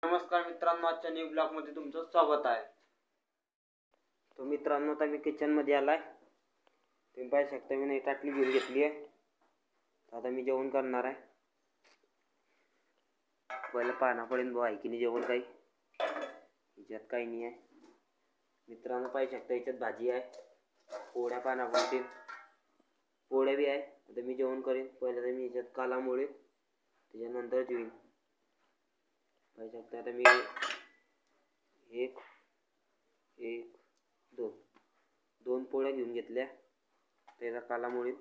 नमस्कार मित्रांनो, आजच्या न्यू ब्लॉग मध्ये तुमचं स्वागत आहे। तो मित्रांनो, आता मी किचन मध्ये आलाय। तुम्ही पाहू शकता मी ताटली घेऊन घेतली आहे। आता मी जेवण करणार आहे। पहिलं पाना पडेल आहे की नाही जेवण काही याच्यात काही नाही आहे। मित्रांनो पाहू शकता याच्यात भाजी आहे, पोळ्या पाना पडतील, पोळ्या बी आहे। आता मी जेवण करेन। पहिलं तर मी याच्यात काला मोळे त्याच्यानंतर जेवीन। पाहू शकता आता मी एक दोन पोळ्या घेऊन घेतल्या, त्याचा काला मोडीन।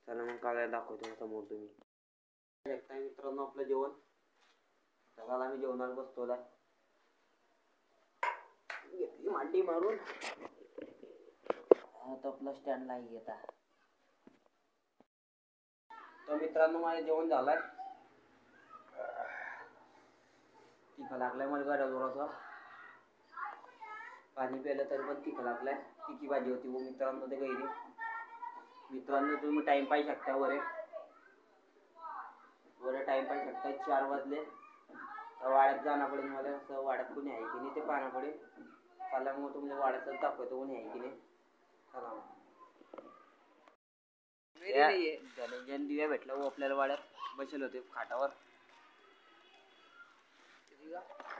चला मग काला दाखवतो समोर तुम्ही। पाहू शकता मित्रांनो आपलं जेवण। चला मी जेवणाला बसतो। घेतली मांडी मारून, आता आपला स्टँड ला घेता। तर मित्रांनो माझं जेवण झालंय। तिखा लागलाय मला गाड्या जोराचा। पाणी प्यायलं तरी पण तिखा लागलाय। तिखी भाजी होती वो मित्रांनो ते गैरी। मित्रांनो तुम्ही टाइम पाहू शकता वर टाइम पाहू शकता 4 वाजले। वाड्यात जाणं पडेल मला। असं वाड्यात कोणी आहे की नाही ते पाहणं पडेल। चला मग तुम्हाला वाड्यातच दाखवतो कोणी आहे की नाही। चला धनंजय दिव्या भेटला वो आपल्याला। वाड्यात बसेल होते खाटावर।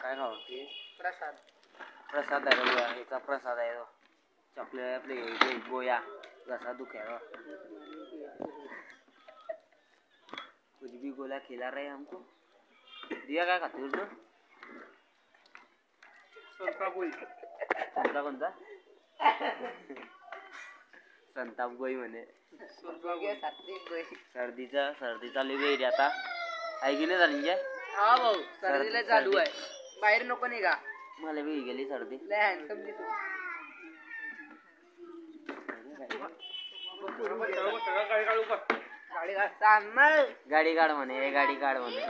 काय खाऊ ते प्रसाद आहे। याचा प्रसाद आहे। चॉकलेट आपले गोया घसा दुखाया कुछ भी गोला खिला रहे हमको। दिया काय खाते तू? कोणता कोणता संताप गोई म्हणे। सर्दीचा लई वेळ आता आहे की नाही धनंजय? हा भाऊ, सर्दीला चालू आहे। बाहेर नको निघा। मला बी गेली सर्दी। लय हँडसम दिसतो। गाडी काढ म्हणे, गाडी काढ म्हणे।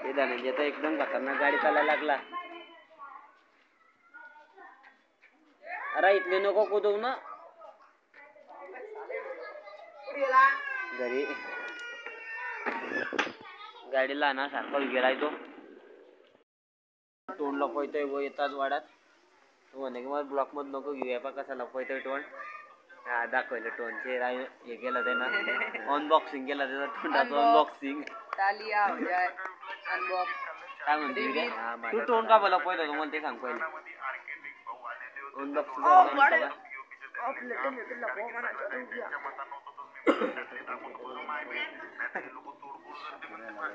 हे धनंजय तर एकदम खतरनाक गाडी चालायला लागला। अरे इथले नको कुदवू ना घरी। गाडीला ना सारखा गेलाय तो। तोंड लपवतोय वो येताच वाड्यात। तो म्हणे की मला ब्लॉक मध्ये नको घेऊया। पा कसा लपवतोय तोंड। हा दाखवलं तोंडचे हे केलं त्यानं अनबॉक्सिंग केलं त्याचं तोंडाचं अनबॉक्सिंग। काय म्हणते तू तोंड का बोला पहिलं तुम्हाला ते सांग पहिले। अनबॉक्सिंग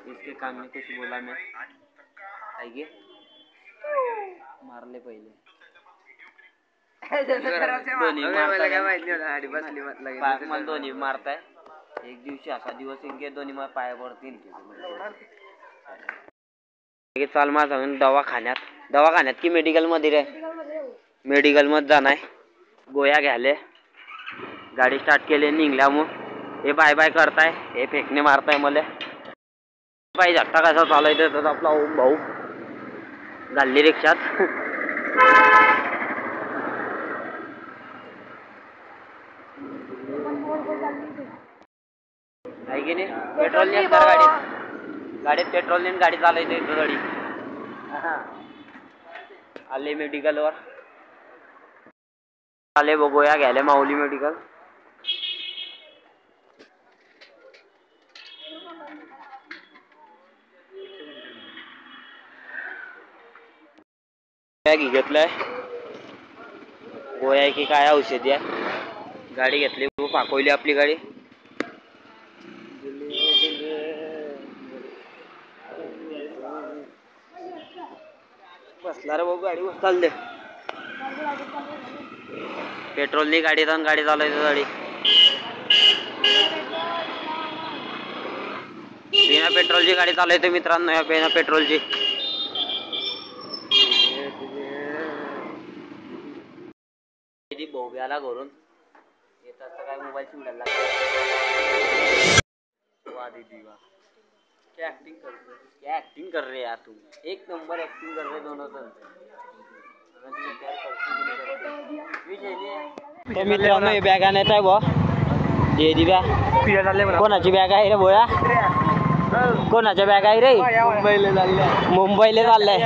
इसके कान में कुछ बोला मैं आइए मारले पहिले दोन्ही मारताय। एक दिवशी असा दिवस इनके दोन्ही मला पाया पडतील। चाल माझा दवाखान्यात की मेडिकल मध्ये रे? मेडिकल मध्ये जाणार गोया घ्यायले। गाडी स्टार्ट केली निघल्या मग हे बाय बाय करताय, हे फेकणे मारताय मला। पाहिजे आता कसा चालायचं तर आपला ओम भाऊ घालली रिक्षात। आहे की नाही? पेट्रोल नाही गाडीत पेट्रोल नाही गाडी चालायची गाडी। आले मेडिकल वर आले बघूया घ्यायला माऊली मेडिकल। घेतलंय गोया की काय औषधी आहे। गाडी घेतली पाकवली आपली गाडी। बसला रे भाऊ गाडी चाल दे। पेट्रोलनी गाडी गाडी चालवायची गाडी। बिना पेट्रोलची गाडी चालवते मित्रांनो। या बिना पेट्रोलची भोग्याला घरून येत असतं काय मोबाईल चिवडायला क्या एक्टिंग कर रहे यार तुम। एक नंबर एक्टिंग कर रहे दोनों जण। तो मित्रांनो हे बॅग आणायचं आहे बुवा। जे दिव्या कोणाची बॅग आहे रे भोया? कोणाच्या बॅग आहे रे? मुंबईला चालल्या. मुंबईला चाललंय.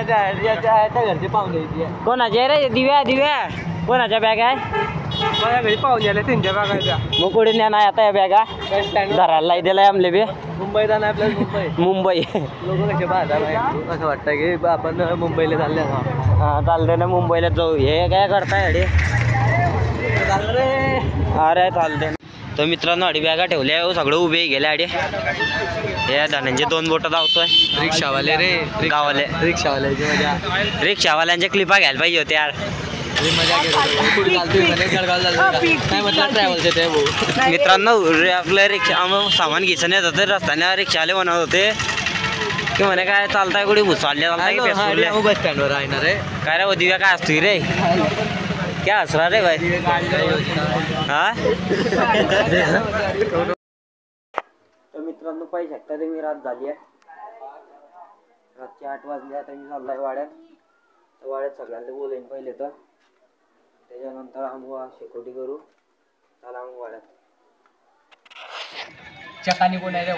याच्या घरचे पाहुणे कोणाचे आहे रे? दिव्या कोणाच्या बॅग आहे? माझ्या घरी पाहुणे आले त्यांच्या बघायच्या. मग कुठे नाही आता या बॅगा धरायला दिलाय आमले बी. मुंबईत जाणार आपल्याला मुंबई लोक कसे पाहतात असं वाटतं की आपण मुंबईला चालले. हा चालतंय ना मुंबईला जाऊ. हे काय करताय अडे? अरे चालतंय. तर मित्रांनो अडी बॅगा ठेवल्या सगळं उभे गेले अडे. हे धनांचे 2 बोटं धावतोय. रिक्षावाले रे गावाले रिक्षावाल्याची मजा. रिक्षावाल्यांच्या क्लिपा घ्यायला पाहिजे होते यार. मित्रांनो आपलं रिक्षा सामान घ्यायचं नाही जातं रस्त्याने रिक्षावाले बनवत होते की म्हणे काय चालताय कुठे भुसावले चालताय की फेसबुकला बस स्टँडवर राहणार आहे. काय रे दिव्या काय असतो रे? क्या हसरा रे भाई? हा तर मित्रांनो पाहिजे शकता तुम्ही रात झाली आहे. रातचे 8 वाजले. आता मी चाललाय वाड्यात. वाड्यात सगळ्यांना बोलेन पहिले तर त्याच्यानंतर आम्ही शेकोटी करू. चला मग वाड्यात. चकानी कोण आहे रे?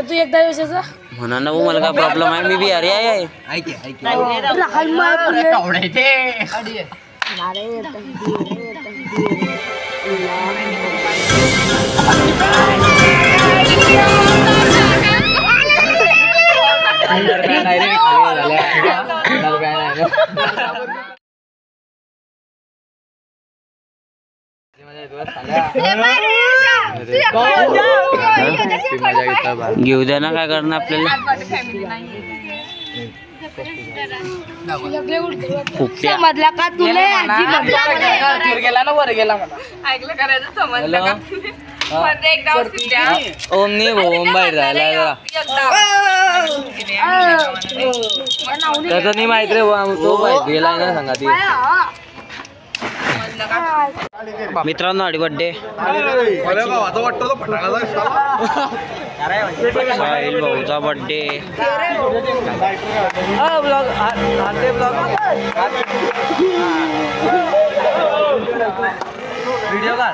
तू एकदा दिवसाचा म्हणा ना मला काय प्रॉब्लेम आहे? मी बी अरे आहे. घेऊ द्या ना काय करणार आपल्याला. समजला का तुला? गेला ना वर गेला मला ऐकलं करायचं समजलं का? ओमनी ओम बाहेर जायला त्याचं नाही माहित रे. तो बाहेर गेलाय ना सांगा ती. मित्रांनो हॅपी बर्थडे. साहिल भाऊचा बर्थडे. व्हिडिओ काढ.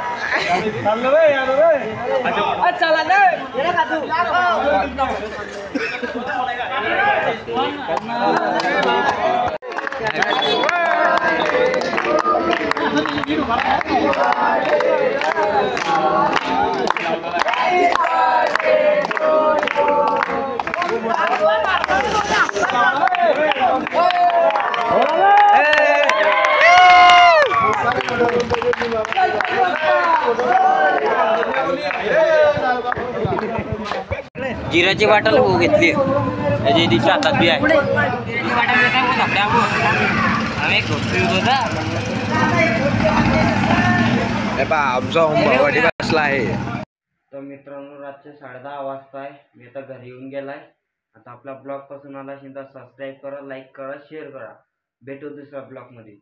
जिराची बाटल हो घेतली. त्याची तिच्या हातात बी आहे. आमचा होमवर्क बसला आहे. तर मित्रांनो रातचे 10:30 वाजता आहे. मी आता घरी येऊन गेलाय. आता आपला ब्लॉग पासून आला असेल तर सबस्क्राईब करा, लाईक करा, शेअर करा. भेटू दुसऱ्या ब्लॉग मध्ये.